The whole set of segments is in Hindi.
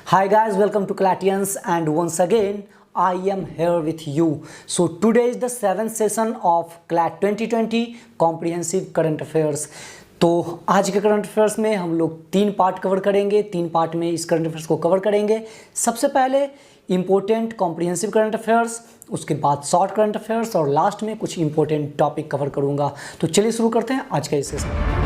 Hi guys, welcome to Clatians and once again I am here with you. So today is the 7th session of CLAT 2020 Comprehensive Current Affairs. तो आज के करंट अफेयर्स में हम लोग 3 पार्ट कवर करेंगे। 3 पार्ट में इस करंट अफेयर्स को कवर करेंगे। सबसे पहले इंपॉर्टेंट कॉम्प्रिहेंसिव करंट अफेयर्स, उसके बाद शॉर्ट करंट अफेयर्स और लास्ट में कुछ इंपॉर्टेंट टॉपिक कवर करूंगा। तो चलिए शुरू करते हैं आज का इस सेशन।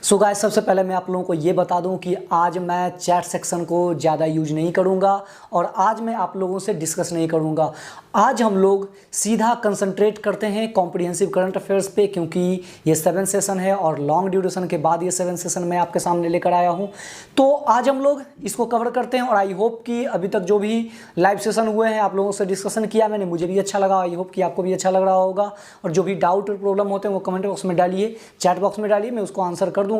सो गाइस, सबसे पहले मैं आप लोगों को ये बता दूं कि आज मैं चैट सेक्शन को ज़्यादा यूज नहीं करूंगा और आज मैं आप लोगों से डिस्कस नहीं करूंगा। आज हम लोग सीधा कंसंट्रेट करते हैं कॉम्प्रिहेंसिव करंट अफेयर्स पे, क्योंकि ये 7 सेशन है और लॉन्ग ड्यूरेशन के बाद ये 7 सेशन मैं आपके सामने लेकर आया हूँ। तो आज हम लोग इसको कवर करते हैं और आई होप कि अभी तक जो भी लाइव सेशन हुए हैं आप लोगों से डिस्कशन किया मैंने, मुझे भी अच्छा लगा। आई होप कि आपको भी अच्छा लग रहा होगा। और जो भी डाउट और प्रॉब्लम होते हैं वो कमेंट बॉक्स में डालिए, चैट बॉक्स में डालिए, मैं उसको आंसर कर दूंगा।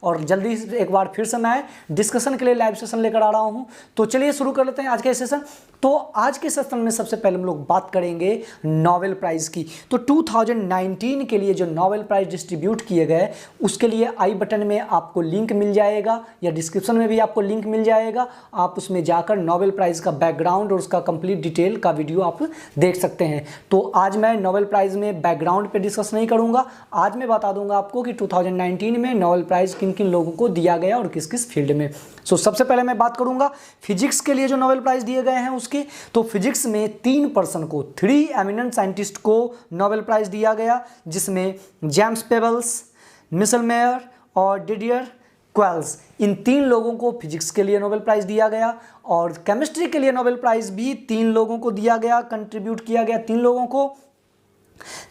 और जल्दी से एक बार फिर से मैं डिस्कशन के लिए लाइव सेशन लेकर आ रहा हूं। तो चलिए शुरू कर लेते हैं आज के सेशन। तो आज के सेशन में सबसे पहले हम लोग बात करेंगे नोबेल प्राइज की। तो 2019 के लिए जो नोबेल प्राइज डिस्ट्रीब्यूट किए गए उसके लिए आई बटन में आपको लिंक मिल जाएगा या डिस्क्रिप्शन में भी आपको लिंक मिल जाएगा। आप उसमें जाकर नोबेल प्राइज का बैकग्राउंड और उसका कंप्लीट डिटेल का वीडियो आप देख सकते हैं। तो आज मैं नोबेल प्राइज में बैकग्राउंड पे डिस्कस नहीं करूंगा। आज मैं बता दूंगा आपको कि 2019 में नोबेल प्राइज किन किन लोगों को दिया गया और किस किस फील्ड में। सबसे पहले मैं बात करूंगा फिजिक्स के लिए जो नोबेल प्राइज दिए गए हैं उसके। तो फिजिक्स में 3 पर्सन को, 3 एमिनेंट साइंटिस्ट को नोबेल प्राइज दिया गया, जिसमें जेम्स पेबल्स, मिशेल मेयर और डिडियर क्वेल्स, इन 3 लोगों को फिजिक्स के लिए नोबेल प्राइज दिया गया। और केमिस्ट्री के लिए नोबेल प्राइज भी 3 लोगों को दिया गया, कंट्रीब्यूट किया गया 3 लोगों को,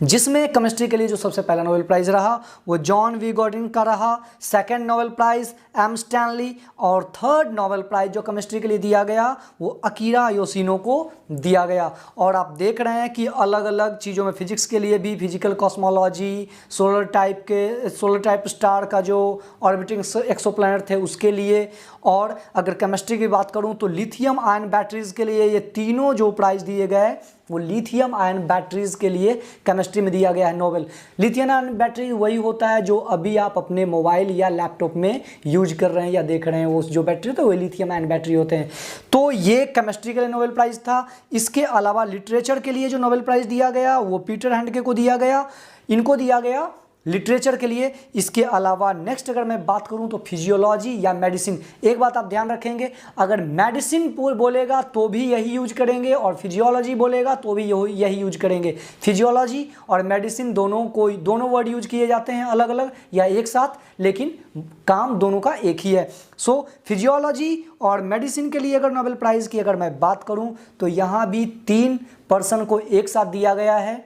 जिसमें केमिस्ट्री के लिए जो सबसे पहला नोबेल प्राइज रहा वो जॉन वी गॉर्डन का रहा। Second Nobel prize M Stanley और थर्ड नोबेल प्राइज जो केमिस्ट्री के लिए दिया गया वो अकीरा योशिनो को दिया गया। और आप देख रहे हैं कि अलग अलग चीज़ों में फिजिक्स के लिए भी physical cosmology, solar type star का जो ऑर्बिटिंग एक्सोप्लैनेट थे उसके लिए, और अगर केमिस्ट्री की बात करूं तो लिथियम आयन बैटरीज के लिए ये तीनों जो प्राइज दिए गए वो लिथियम आयन बैटरीज के लिए केमिस्ट्री में दिया गया है नोबेल। लिथियम आयन बैटरी वही होता है जो अभी आप अपने मोबाइल या लैपटॉप में यूज कर रहे हैं या देख रहे हैं, वो जो बैटरी होता है वो लिथियम आयन बैटरी होते हैं। तो ये केमिस्ट्री के लिए नोबेल प्राइज था। इसके अलावा लिटरेचर के लिए जो नोबेल प्राइज दिया गया वो पीटर हैंडके को दिया गया, इनको दिया गया लिटरेचर के लिए। इसके अलावा नेक्स्ट अगर मैं बात करूं तो फिजियोलॉजी या मेडिसिन, एक बात आप ध्यान रखेंगे, अगर मेडिसिन बोलेगा तो भी यही यूज करेंगे और फिजियोलॉजी बोलेगा तो भी यही यूज करेंगे। फिजियोलॉजी और मेडिसिन दोनों वर्ड यूज किए जाते हैं अलग अलग या एक साथ, लेकिन काम दोनों का एक ही है। फिजियोलॉजी और मेडिसिन के लिए अगर नोबेल प्राइज की अगर मैं बात करूं तो यहाँ भी 3 पर्सन को एक साथ दिया गया है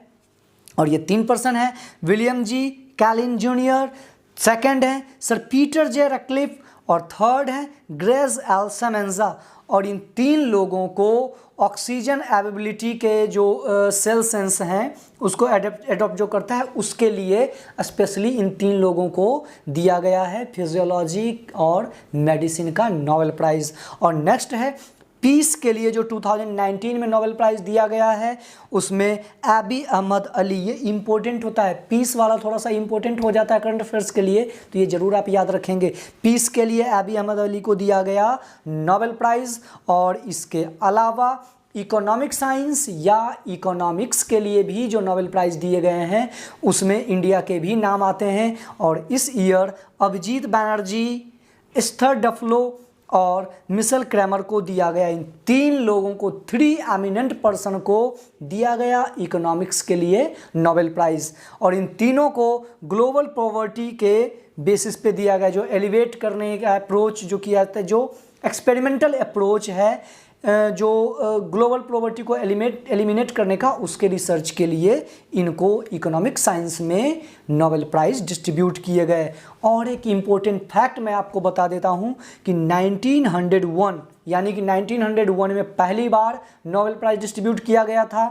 और ये 3 पर्सन है विलियम जी कैलिन जूनियर, सेकंड है सर पीटर जे रैटक्लिफ और थर्ड है ग्रेज एल सेमेंजा। और इन 3 लोगों को ऑक्सीजन एवेबिलिटी के जो सेल सेंस हैं उसको एडॉप्ट जो करता है उसके लिए स्पेशली इन 3 लोगों को दिया गया है फिजियोलॉजी और मेडिसिन का नोबेल प्राइज। और नेक्स्ट है पीस के लिए जो 2019 में नोबेल प्राइज दिया गया है उसमें एबी अहमद अली, ये इंपॉर्टेंट होता है, पीस वाला थोड़ा सा इंपॉर्टेंट हो जाता है करंट अफेयर्स के लिए, तो ये जरूर आप याद रखेंगे। पीस के लिए एबी अहमद अली को दिया गया नोबेल प्राइज। और इसके अलावा इकोनॉमिक साइंस या इकोनॉमिक्स के लिए भी जो नोबेल प्राइज दिए गए हैं उसमें इंडिया के भी नाम आते हैं। और इस year Abhijit Banerjee, Esther Duflo और मिशेल क्रैमर को दिया गया। इन 3 लोगों को, 3 एमिनेंट पर्सन को दिया गया इकोनॉमिक्स के लिए नोबेल प्राइज। और इन तीनों को ग्लोबल पॉवर्टी के बेसिस पे दिया गया, जो एलिवेट करने का अप्रोच जो किया जाता है, जो एक्सपेरिमेंटल अप्रोच है जो ग्लोबल पॉवर्टी को एलिमिनेट करने का, उसके रिसर्च के लिए इनको इकोनॉमिक साइंस में नोबेल प्राइज डिस्ट्रीब्यूट किए गए। और एक इम्पोर्टेंट फैक्ट मैं आपको बता देता हूं कि 1901 यानी कि 1901 में पहली बार नोबेल प्राइज डिस्ट्रीब्यूट किया गया था।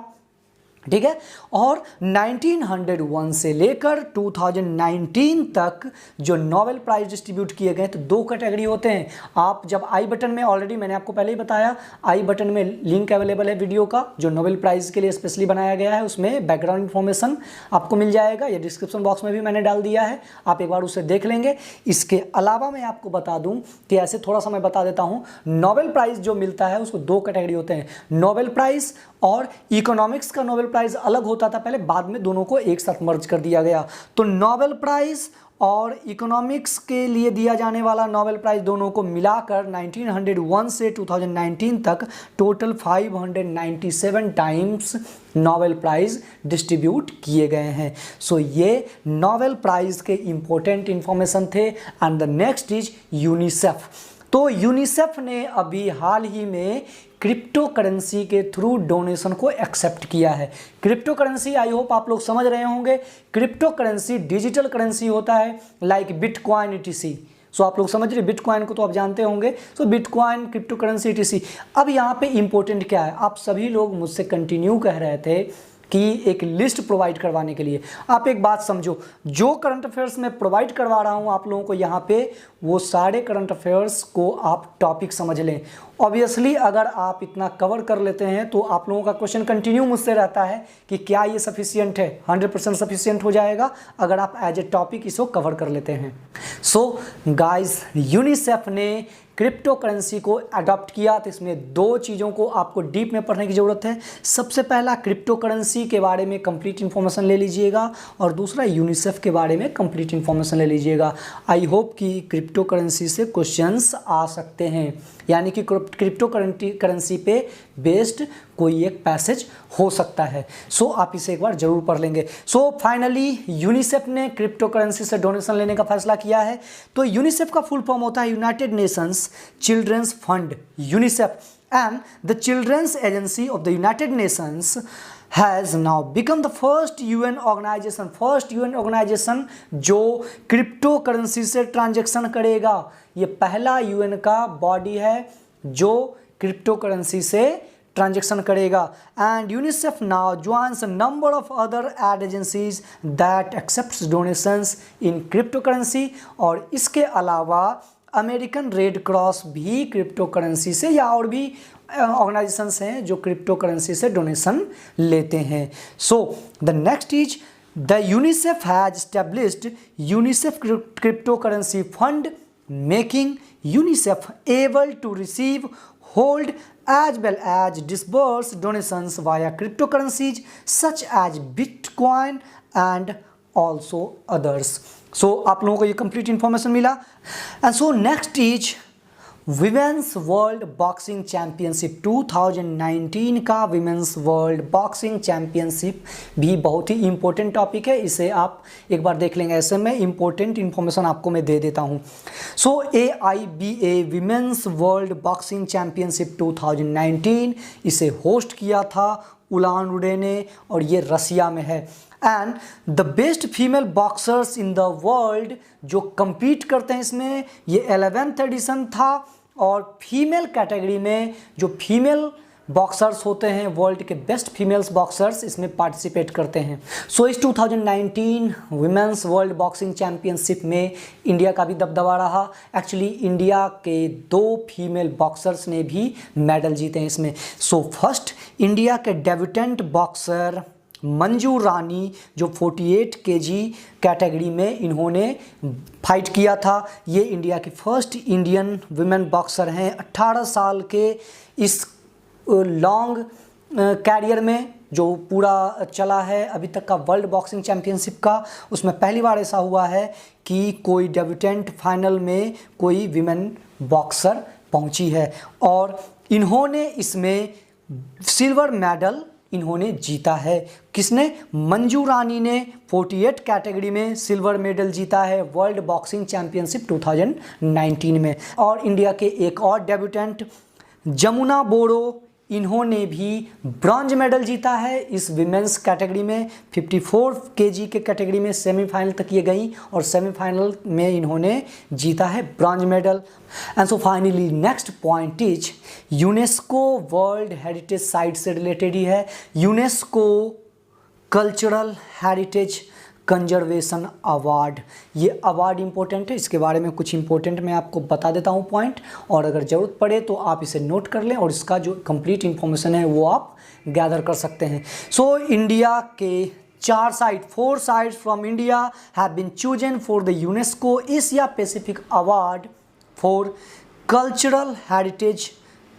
ठीक है। और 1901 से लेकर 2019 तक जो नोबेल प्राइज डिस्ट्रीब्यूट किए गए तो दो कैटेगरी होते हैं। आप जब आई बटन में, ऑलरेडी मैंने आपको पहले ही बताया, आई बटन में लिंक अवेलेबल है वीडियो का जो नोबेल प्राइज़ के लिए स्पेशली बनाया गया है, उसमें बैकग्राउंड इन्फॉर्मेशन आपको मिल जाएगा, या डिस्क्रिप्शन बॉक्स में भी मैंने डाल दिया है, आप एक बार उसे देख लेंगे। इसके अलावा मैं आपको बता दूं कि ऐसे थोड़ा सा मैं बता देता हूं, नोबेल प्राइज़ जो मिलता है उसको दो कैटेगरी होते हैं, नोबेल प्राइज़ और इकोनॉमिक्स का नोबेल प्राइज़ अलग होता था पहले, बाद में दोनों को एक साथ मर्ज कर दिया गया। तो नोबेल प्राइज़ और इकोनॉमिक्स के लिए दिया जाने वाला नोबेल प्राइज़ दोनों को मिलाकर 1901 से 2019 तक total 597 times Nobel prize distribute किए गए हैं। सो ये नोबेल प्राइज़ के इंपॉर्टेंट इंफॉर्मेशन थे। And the next is UNICEF. तो यूनिसेफ ने अभी हाल ही में क्रिप्टो करेंसी के थ्रू डोनेशन को एक्सेप्ट किया है। क्रिप्टो करेंसी, आई होप आप लोग समझ रहे होंगे, क्रिप्टो करेंसी डिजिटल करेंसी होता है, लाइक बिटकॉइन ईटीसी। सो आप लोग समझ रहे, बिटकॉइन को तो आप जानते होंगे। सो बिटकॉइन, क्रिप्टो करेंसी ईटीसी। अब यहाँ पे इंपॉर्टेंट क्या है, आप सभी लोग मुझसे कंटिन्यू कह रहे थे कि एक लिस्ट प्रोवाइड करवाने के लिए। आप एक बात समझो, जो करंट अफेयर्स मैं प्रोवाइड करवा रहा हूँ आप लोगों को यहाँ पे, वो सारे करंट अफेयर्स को आप टॉपिक समझ लें। ऑब्वियसली अगर आप इतना कवर कर लेते हैं तो आप लोगों का क्वेश्चन कंटिन्यू मुझसे रहता है कि क्या ये सफिशिएंट है। 100% सफिशिएंट हो जाएगा अगर आप एज ए टॉपिक इसको कवर कर लेते हैं। सो गाइस, यूनिसेफ ने क्रिप्टो करेंसी को अडॉप्ट किया, तो इसमें दो चीज़ों को आपको डीप में पढ़ने की ज़रूरत है। सबसे पहला, क्रिप्टो करेंसी के बारे में कंप्लीट इन्फॉर्मेशन ले लीजिएगा, और दूसरा यूनिसेफ के बारे में कंप्लीट इन्फॉर्मेशन ले लीजिएगा। आई होप कि क्रिप्टो करेंसी से क्वेश्चंस आ सकते हैं, यानी कि क्रिप्टो करेंसी पे बेस्ड कोई एक पैसेज हो सकता है। सो आप इसे एक बार जरूर पढ़ लेंगे। सो फाइनली यूनिसेफ ने क्रिप्टो करेंसी से डोनेशन लेने का फैसला किया है। तो यूनिसेफ का फुल फॉर्म होता है United Nations children's fund, UNICEF, and the children's agency of the United Nations has now become the first UN organization जो क्रिप्टो करेंसी से ट्रांजैक्शन करेगा। ये पहला UN का बॉडी है जो क्रिप्टो करेंसी से ट्रांजैक्शन करेगा। And UNICEF now joins a number of other aid agencies that accepts donations in crypto currency. और इसके अलावा अमेरिकन रेड क्रॉस भी क्रिप्टो करेंसी से, या और भी ऑर्गेनाइजेशंस हैं जो क्रिप्टो करेंसी से डोनेशन लेते हैं। So the next is the UNICEF has established UNICEF crypto currency fund, making UNICEF able to receive, hold as well as disburse donations via cryptocurrencies such as Bitcoin and also others. So आप लोगों को ये complete information मिला। And so next is women's world boxing championship 2019 का विमेंस वर्ल्ड बॉक्सिंग चैंपियनशिप भी बहुत ही इंपॉर्टेंट टॉपिक है। इसे आप एक बार देख लेंगे। ऐसे में इंपॉर्टेंट इन्फॉर्मेशन आपको मैं दे देता हूँ। सो AIBA women's world boxing championship 2019 इसे होस्ट किया था उलान उडे ने, और ये रसिया में है। And the best female boxers in the world जो compete करते हैं इसमें, ये 11th एडिशन था। और फीमेल कैटेगरी में जो फीमेल बॉक्सर्स होते हैं, वर्ल्ड के बेस्ट फीमेल्स बॉक्सर्स इसमें पार्टिसिपेट करते हैं। सो इस 2019 विमेंस वर्ल्ड बॉक्सिंग चैंपियनशिप में इंडिया का भी दबदबा रहा। एक्चुअली इंडिया के 2 फीमेल बॉक्सर्स ने भी मेडल जीते हैं इसमें। सो फर्स्ट इंडिया के डेब्यूटेंट बॉक्सर मंजू रानी जो 48 kg कैटेगरी में इन्होंने फाइट किया था। ये इंडिया की फर्स्ट इंडियन विमेन बॉक्सर हैं। 18 साल के इस लॉन्ग कैरियर में जो पूरा चला है अभी तक का वर्ल्ड बॉक्सिंग चैंपियनशिप का, उसमें पहली बार ऐसा हुआ है कि कोई डेब्यूटेंट फाइनल में कोई विमेन बॉक्सर पहुंची है। और इन्होंने इसमें सिल्वर मेडल इन्होंने जीता है। किसने? मंजू रानी ने 48 कैटेगरी में सिल्वर मेडल जीता है वर्ल्ड बॉक्सिंग चैंपियनशिप 2019 में। और इंडिया के एक और डेब्यूटेंट जमुना बोरो, इन्होंने भी ब्रॉन्ज मेडल जीता है इस विमेंस कैटेगरी में। 54 kg के कैटेगरी में सेमीफाइनल तक ये गई और सेमीफाइनल में इन्होंने जीता है bronze medal. And so finally next point is UNESCO world heritage site से रिलेटेड ही है। UNESCO cultural heritage conservation award. ये अवार्ड इम्पोर्टेंट है, इसके बारे में कुछ इम्पोर्टेंट मैं आपको बता देता हूँ पॉइंट, और अगर ज़रूरत पड़े तो आप इसे नोट कर लें और इसका जो कंप्लीट इन्फॉर्मेशन है वो आप गैदर कर सकते हैं। सो इंडिया के 4 sites from India have been chosen for the UNESCO Asia Pacific award for cultural heritage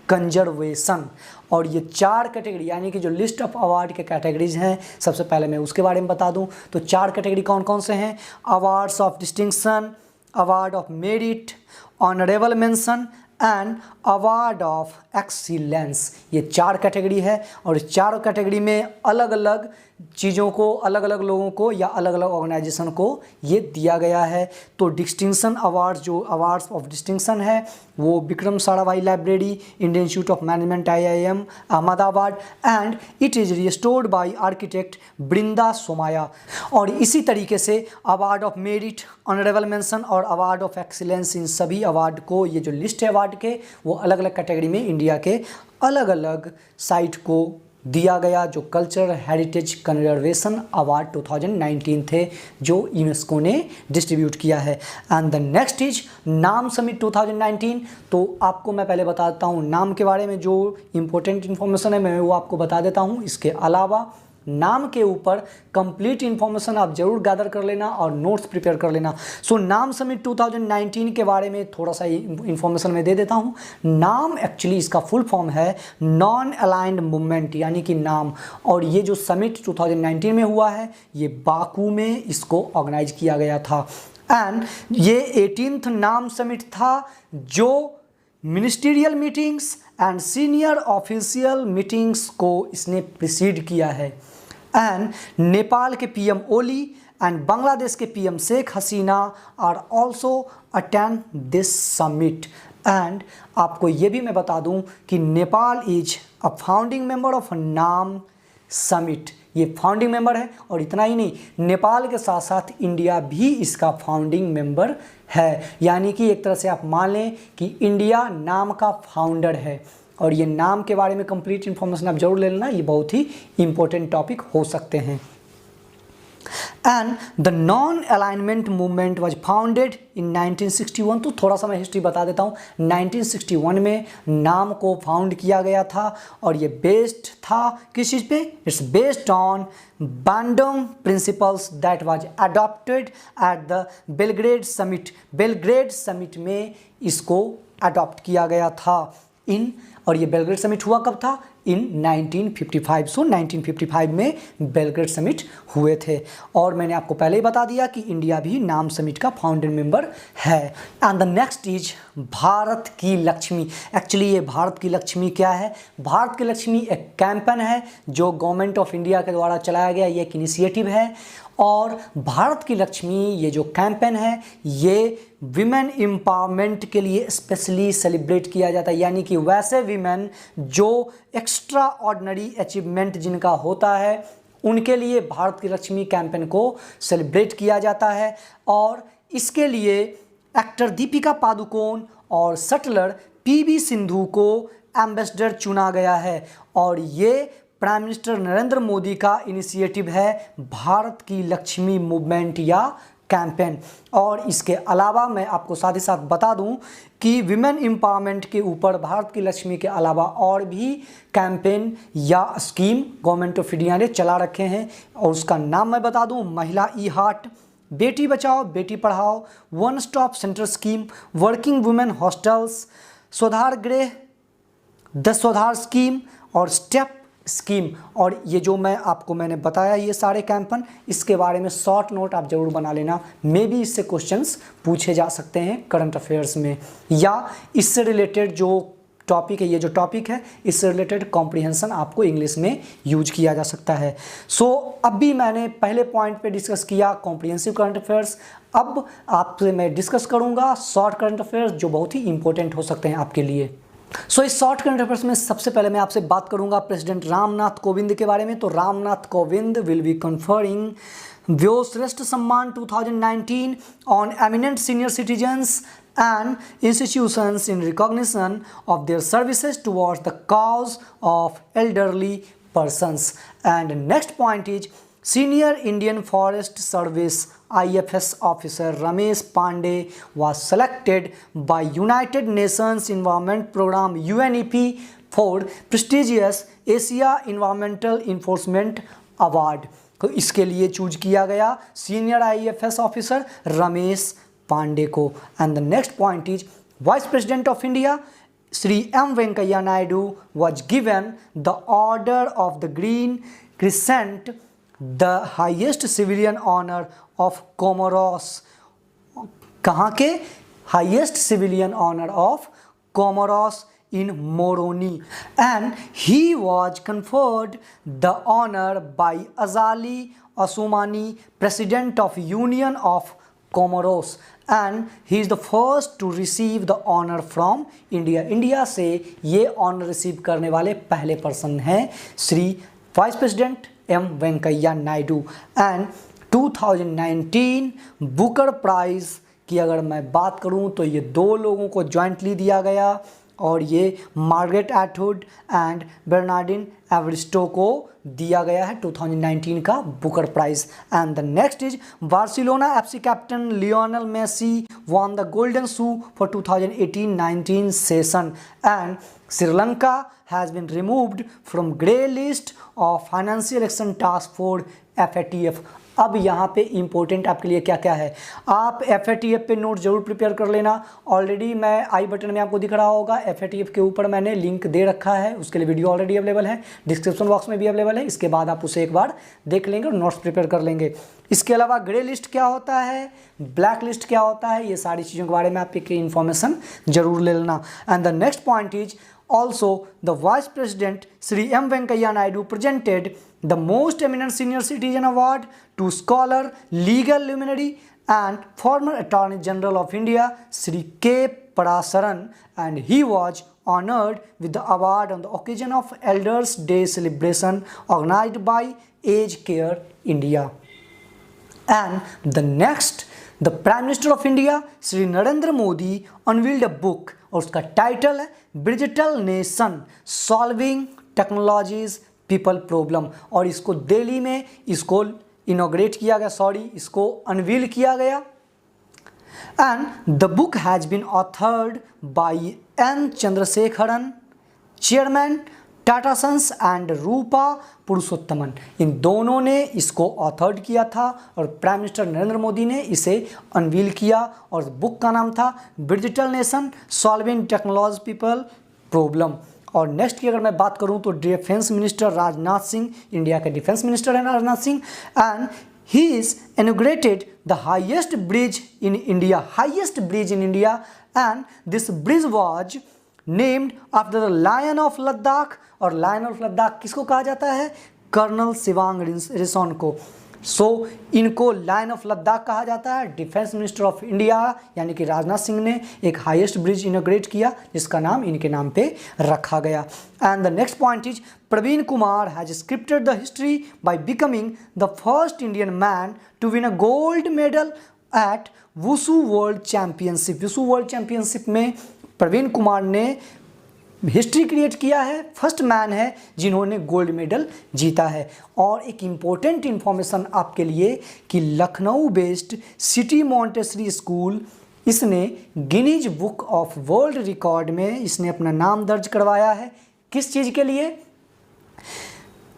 conservation. और ये 4 कैटेगरी यानी कि जो लिस्ट ऑफ अवार्ड के कैटेगरीज हैं, सबसे पहले मैं उसके बारे में बता दूं तो 4 कैटेगरी कौन कौन से हैं। Awards of distinction, award of merit, honourable mention and award of excellence. ये 4 कैटेगरी है और इस 4 कैटेगरी में अलग अलग चीज़ों को, अलग अलग लोगों को या अलग अलग ऑर्गेनाइजेशन को ये दिया गया है। तो डिस्टिंक्शन अवार्ड्स, जो अवार्ड्स ऑफ डिस्टिंक्शन है वो Vikram Sarabhai library, Indian institute of management IIM Ahmedabad, and it is restored bye architect Brinda Somaiya. और इसी तरीके से award of merit, honourable mention और अवार्ड ऑफ एक्सीलेंस, इन सभी अवार्ड को, ये जो लिस्ट है अवार्ड के, वो अलग अलग कैटेगरी में इंडिया के अलग अलग साइट को दिया गया, जो कल्चरल हेरिटेज कंजर्वेशन अवार्ड 2019 थे जो यूनेस्को ने डिस्ट्रीब्यूट किया है। एंड द नेक्स्ट इज नाम समिट 2019। तो आपको मैं पहले बता देता हूँ नाम के बारे में, जो इम्पोर्टेंट इन्फॉर्मेशन है मैं वो आपको बता देता हूँ। इसके अलावा नाम के ऊपर कंप्लीट इन्फॉर्मेशन आप जरूर गैदर कर लेना और नोट्स प्रिपेयर कर लेना। सो नाम समिट 2019 के बारे में थोड़ा सा इन्फॉर्मेशन मैं दे देता हूँ। नाम एक्चुअली इसका फुल फॉर्म है नॉन अलाइंड मूवमेंट, यानी कि नाम। और ये जो समिट 2019 में हुआ है ये बाकू में इसको ऑर्गेनाइज किया गया था। एंड ये 18th नाम समिट था जो ministerial meetings and senior official meetings को इसने प्रिसीड किया है। एंड नेपाल के PM ओली एंड बांग्लादेश के PM Sheikh Hasina are also attend this summit. And आपको ये भी मैं बता दूं कि Nepal is a founding member of NAM summit. ये फाउंडिंग मेंबर है, और इतना ही नहीं, नेपाल के साथ साथ इंडिया भी इसका फाउंडिंग मेंबर है। यानी कि एक तरह से आप मान लें कि इंडिया नाम का फाउंडर है। और ये नाम के बारे में कंप्लीट इन्फॉर्मेशन आप जरूर ले लेना, ये बहुत ही इंपॉर्टेंट टॉपिक हो सकते हैं। And the non alignment movement was founded in 1961। तो थोड़ा सा मैं हिस्ट्री बता देता हूँ। 1961 में नाम को फाउंड किया गया था और ये बेस्ड था किस चीज़ पे? It's based on Bandung principles that was adopted at the Belgrade summit. Belgrade summit में इसको अडॉप्ट किया गया था और ये बेलग्रेड समिट हुआ कब था? इन 1955। सो 1955 में बेलग्रेड समिट हुए थे। और मैंने आपको पहले ही बता दिया कि इंडिया भी नाम समिट का फाउंडिंग मेंबर है। And the next is Bharat की लक्ष्मी। एक्चुअली ये भारत की लक्ष्मी क्या है? भारत की लक्ष्मी एक कैंपेन है जो गवर्नमेंट ऑफ इंडिया के द्वारा चलाया गया, ये एक इनिशिएटिव है। और भारत की लक्ष्मी ये जो कैंपेन है ये विमेन एम्पावरमेंट के लिए स्पेशली सेलिब्रेट किया जाता है। यानी कि वैसे विमेन जो एक्स्ट्रा ऑर्डिनरी अचीवमेंट जिनका होता है उनके लिए भारत की लक्ष्मी कैंपेन को सेलिब्रेट किया जाता है। और इसके लिए एक्टर दीपिका पादुकोण और शटलर PV सिंधु को एम्बेसडर चुना गया है। और ये प्राइम मिनिस्टर नरेंद्र मोदी का इनिशिएटिव है भारत की लक्ष्मी मूवमेंट या कैंपेन। और इसके अलावा मैं आपको साथ ही साथ बता दूं कि विमेन एम्पावरमेंट के ऊपर भारत की लक्ष्मी के अलावा और भी कैंपेन या स्कीम गवर्नमेंट ऑफ इंडिया ने चला रखे हैं। और उसका नाम मैं बता दूं, महिला E-हार्ट, Beti Bachao Beti Padhao, one stop centre scheme, working women hostels, सुधार गृह, द सुधार स्कीम और स्टेप स्कीम। और ये जो मैंने बताया ये सारे कैंपेन, इसके बारे में शॉर्ट नोट आप जरूर बना लेना। मे बी इससे क्वेश्चंस पूछे जा सकते हैं करंट अफेयर्स में, या इससे रिलेटेड जो टॉपिक है, ये जो टॉपिक है इससे रिलेटेड कॉम्प्रिहेंशन आपको इंग्लिश में यूज किया जा सकता है। सो अभी मैंने पहले पॉइंट पे डिस्कस किया कॉम्प्रिहेंसिव करंट अफेयर्स। अब आपसे मैं डिस्कस करूँगा शॉर्ट करंट अफेयर्स जो बहुत ही इंपॉर्टेंट हो सकते हैं आपके लिए। सो इस शॉर्ट करंट अफेयर्स में सबसे पहले मैं आपसे बात करूंगा प्रेसिडेंट रामनाथ कोविंद के बारे में। तो Ramnath Kovind will be conferring Vayoshreshtha Samman 2019 on eminent senior citizens and institutions in recognition of their services towards the cause of elderly persons. And next point is Senior Indian Forest Service IFS officer Ramesh Pandey was selected by United Nations Environment Program UNEP for prestigious Asia Environmental Enforcement Award। तो इसके लिए चूज किया गया senior IFS officer Ramesh Pandey को। And the next point is vice president of India Shri M. Venkaiah Naidu was given the Order of the Green Crescent, the highest civilian honor of Comoros। कहाँ के? Highest civilian honour of Comoros in Moroni, and he was conferred the honor by Azali Assoumani, President of Union of Comoros, and he is the first to receive the honor from India। India से ये ऑनर रिसीव करने वाले पहले पर्सन हैं Shri vice president M. Venkaiah Naidu। And 2019 Booker prize की अगर मैं बात करूं तो ये दो लोगों को जॉइंटली दिया गया, और ये Margaret Atwood and Bernardine Evaristo को दिया गया है 2019 का Booker prize. And the next is Barcelona FC captain Lionel Messi won the golden shoe for 2018-19 season, and Sri Lanka has been removed from grey list of Financial Action Task Force FATF। अब यहाँ पे इम्पोर्टेंट आपके लिए क्या क्या है, आप FATF पे नोट जरूर प्रिपेयर कर लेना। ऑलरेडी मैं आई बटन में आपको दिख रहा होगा, FATF के ऊपर मैंने लिंक दे रखा है, उसके लिए वीडियो ऑलरेडी अवेलेबल है, डिस्क्रिप्शन बॉक्स में भी अवेलेबल है। इसके बाद आप उसे एक बार देख लेंगे और नोट्स प्रिपेयर कर लेंगे। इसके अलावा ग्रे लिस्ट क्या होता है, ब्लैक लिस्ट क्या होता है, ये सारी चीज़ों के बारे में आपकी इन्फॉर्मेशन जरूर ले लेना। And the next point is also the Vice President Sri M. Venkaiah Naidu presented the Most Eminent Senior Citizen Award to scholar, legal luminary and former Attorney General of India Sri K. Parasaran, and he was honored with the award on the occasion of Elders Day celebration organized by Age Care India। And the next, the Prime Minister of India Sri Narendra Modi unveiled a book, और उसका टाइटल है digital nation solving technologies people problem, और इसको दिल्ली में इसको इनॉग्रेट किया गया, इसको अनवील किया गया। And the book has been authored by N. Chandrasekaran, chairman Tata sons and Rupa Purushottaman. इन दोनों ने इसको ऑथर्ड किया था और प्राइम मिनिस्टर नरेंद्र मोदी ने इसे अनवील किया, और बुक का नाम था digital nation solving technology people problem. और नेक्स्ट की अगर मैं बात करूं तो defence minister Rajnath Singh, India के डिफेंस मिनिस्टर हैं Rajnath Singh, and he is inaugurated the highest bridge in India, and this bridge was named after the lion of Ladakh. और लायन ऑफ लद्दाख किसको कहा जाता है? कर्नल शिवांग रिसोन को। सो इनको लायन ऑफ लद्दाख कहा जाता है। डिफेंस मिनिस्टर ऑफ इंडिया यानी कि राजनाथ सिंह ने एक हाईएस्ट ब्रिज इनॉग्रेट किया जिसका नाम इनके नाम पे रखा गया। And the next point is Praveen Kumar has scripted the history by becoming the first Indian man to win a gold medal at wushu world championship. Wushu world championship में प्रवीण कुमार ने हिस्ट्री क्रिएट किया है, फर्स्ट मैन है जिन्होंने गोल्ड मेडल जीता है। और एक इम्पोर्टेंट इन्फॉर्मेशन आपके लिए कि Lucknow based city Montessori school, इसने Guinness book of world record में इसने अपना नाम दर्ज करवाया है। किस चीज़ के लिए?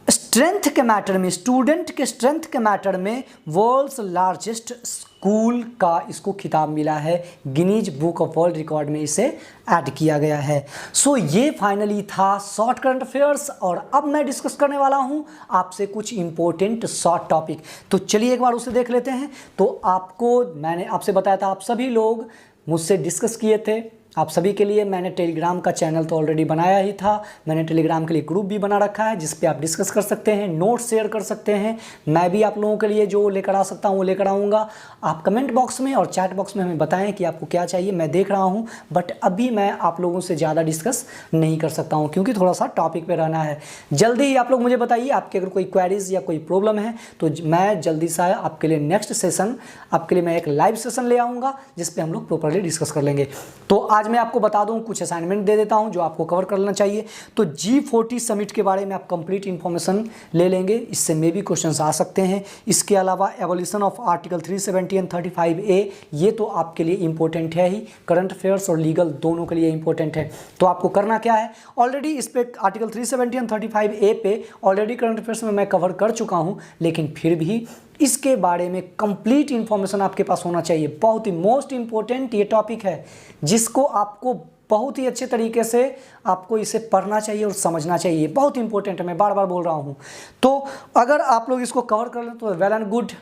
स्ट्रेंथ के मैटर में, स्टूडेंट के स्ट्रेंथ के मैटर में वर्ल्ड्स लार्जेस्ट स्कूल का इसको खिताब मिला है। Guinness book of world record में इसे ऐड किया गया है। सो ये फाइनली था शॉर्ट करंट अफेयर्स, और अब मैं डिस्कस करने वाला हूँ आपसे कुछ इंपॉर्टेंट शॉर्ट टॉपिक। तो चलिए एक बार उसे देख लेते हैं। तो आपको मैंने आपसे बताया था, आप सभी लोग मुझसे डिस्कस किए थे, आप सभी के लिए मैंने टेलीग्राम का चैनल तो ऑलरेडी बनाया ही था, मैंने टेलीग्राम के लिए ग्रुप भी बना रखा है जिस पे आप डिस्कस कर सकते हैं, नोट्स शेयर कर सकते हैं। मैं भी आप लोगों के लिए जो लेकर आ सकता हूँ वो लेकर आऊँगा। आप कमेंट बॉक्स में और चैट बॉक्स में हमें बताएं कि आपको क्या चाहिए, मैं देख रहा हूँ। बट अभी मैं आप लोगों से ज़्यादा डिस्कस नहीं कर सकता हूँ क्योंकि थोड़ा सा टॉपिक पर रहना है। जल्दी ही आप लोग मुझे बताइए, आपके अगर कोई क्वेरीज या कोई प्रॉब्लम है तो मैं जल्दी से आपके लिए नेक्स्ट सेशन, आपके लिए मैं एक लाइव सेशन ले आऊँगा जिस पर हम लोग प्रॉपरली डिस्कस कर लेंगे। तो आज आज मैं आपको बता दूं, कुछ असाइनमेंट दे देता हूं जो आपको कवर कर लेना चाहिए। तो G40 समिट के बारे में आप कंप्लीट इन्फॉर्मेशन ले लेंगे, इससे में भी क्वेश्चंस आ सकते हैं। इसके अलावा evolution of article 370 and 35A, ये तो आपके लिए इंपॉर्टेंट है ही, करंट अफेयर्स और लीगल दोनों के लिए इंपॉर्टेंट है। तो आपको करना क्या है, ऑलरेडी इस पे आर्टिकल 370 एंड 35A पे ऑलरेडी करंट अफेयर्स में मैं कवर कर चुका हूँ, लेकिन फिर भी इसके बारे में कंप्लीट इंफॉर्मेशन आपके पास होना चाहिए। बहुत ही मोस्ट इंपॉर्टेंट ये टॉपिक है, जिसको आपको बहुत ही अच्छे तरीके से आपको इसे पढ़ना चाहिए और समझना चाहिए। बहुत इंपॉर्टेंट है, मैं बार बार बोल रहा हूँ। तो अगर आप लोग इसको कवर कर लें तो वेल एंड गुड।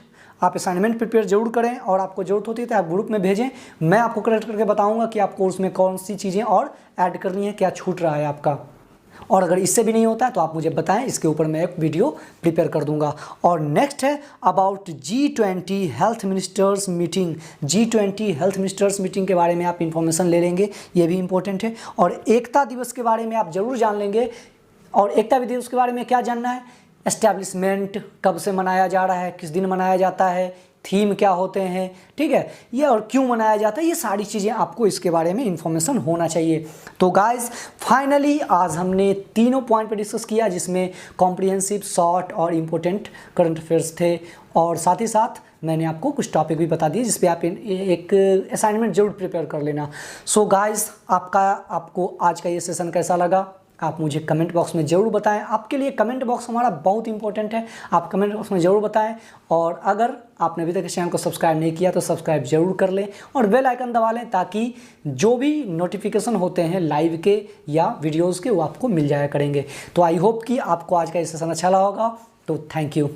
आप असाइनमेंट प्रिपेयर जरूर करें, और आपको जरूरत होती है तो आप ग्रुप में भेजें। मैं आपको करेक्ट करके बताऊँगा कि आपको उसमें कौन सी चीज़ें और ऐड करनी है, क्या छूट रहा है आपका। और अगर इससे भी नहीं होता है तो आप मुझे बताएं, इसके ऊपर मैं एक वीडियो प्रिपेयर कर दूंगा। और नेक्स्ट है about G20 health ministers meeting. G20 health ministers meeting के बारे में आप इंफॉर्मेशन ले लेंगे, ये भी इंपॉर्टेंट है। और एकता दिवस के बारे में आप जरूर जान लेंगे। और एकता दिवस के बारे में क्या जानना है, एस्टैब्लिशमेंट कब से मनाया जा रहा है, किस दिन मनाया जाता है, थीम क्या होते हैं, ठीक है, ये और क्यों मनाया जाता है, ये सारी चीज़ें आपको इसके बारे में इंफॉर्मेशन होना चाहिए। तो गाइस फाइनली आज हमने तीनों पॉइंट पे डिस्कस किया, जिसमें कॉम्प्रिहेंसिव, शॉर्ट और इम्पोर्टेंट करंट अफेयर्स थे। और साथ ही साथ मैंने आपको कुछ टॉपिक भी बता दिए जिस पे आप एक असाइनमेंट जरूर प्रिपेयर कर लेना। सो गाइस आपको आज का ये सेशन कैसा लगा, आप मुझे कमेंट बॉक्स में ज़रूर बताएं। आपके लिए कमेंट बॉक्स हमारा बहुत इंपॉर्टेंट है, आप कमेंट बॉक्स में ज़रूर बताएं। और अगर आपने अभी तक इस चैनल को सब्सक्राइब नहीं किया तो सब्सक्राइब जरूर कर लें और बेल आइकन दबा लें, ताकि जो भी नोटिफिकेशन होते हैं लाइव के या वीडियोज़ के वो आपको मिल जाया करेंगे। तो आई होप कि आपको आज का ये सेशन अच्छा लगा होगा। तो थैंक यू।